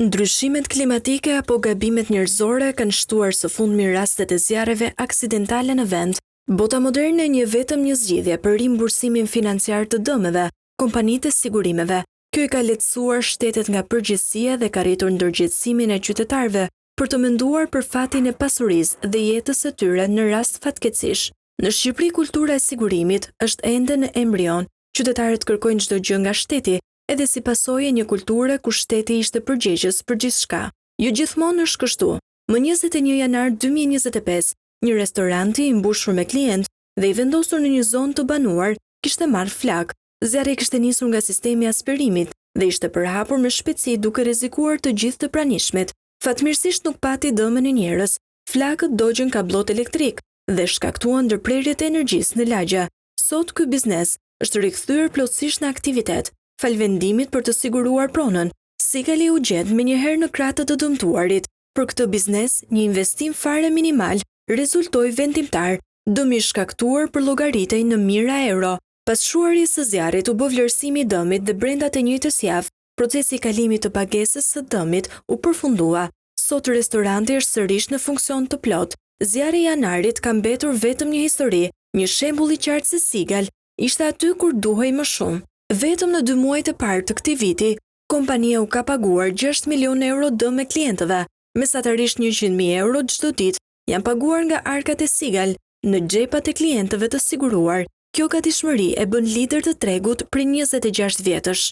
Ndryshimet klimatike apo gabimet njerëzore kanë shtuar së fundmi rastet e zjarreve aksidentale në vend. Bota moderne një vetëm një zgjidhje për rimbursimin financiar të dëmeve, kompanitë e sigurimeve. Kjo i ka lehtësuar shtetet nga përgjegjësia dhe ka rritur ndërgjegjësimin e qytetarëve për të menduar për fatin e pasurisë dhe jetës së tyre në rast fatkeqësish. Në Shqipëri kultura e sigurimit është ende në embrion. Qytetarët kërkojnë çdo gjë nga shteti, edhe si pasojë një kulture ku shteti ishte përgjegjës për gjithçka. Jo gjithmonë është kështu. Më 21 janar 2025, një restoranti i mbushur me klientë dhe i vendosur në një zonë të banuar kishte marrë flak. Zjarri kishte nisur nga sistemi i aspirimit dhe ishte përhapur me shpejtësi duke rrezikuar të gjithë të pranishmit. Fatmirësisht nuk pati dëmën e njerëz. Flakët dogjën kablot elektrik dhe shkaktuan ndërprerjet e energjisë në lagja. Sot ky biznes është rikthyer plotësisht në aktivitet. Fal vendimit për të siguruar pronën, Sigali u gjet menjëherë në krah të dëmtuarit. Për këtë biznes, një investim fare minimal rezultoi vendimtar, dëmi shkaktuar për llogaritej në mijëra euro. Pas shuarjes së zjarrit u bë vlerësimi i dëmit dhe brenda të njëjtës javë, procesi i kalimit të pagesës së dëmit u përfundua. Sot restoranti është sërish në funksion të plot. Zjarri i janarit ka mbetur vetëm një histori, një shembull i qartë se Sigal ishte aty kur duhej më shumë. Vetëm në 2 muajt e parë të këtij viti, kompania u ka paguar 6 milion euro dëm me klientëve, mesatarisht 100.000 euro çdo ditë janë paguar nga arkat e Sigal në xhepat e klientëve të siguruar. Kjo gatishmëri e bën lider të tregut prej 26 vjetësh.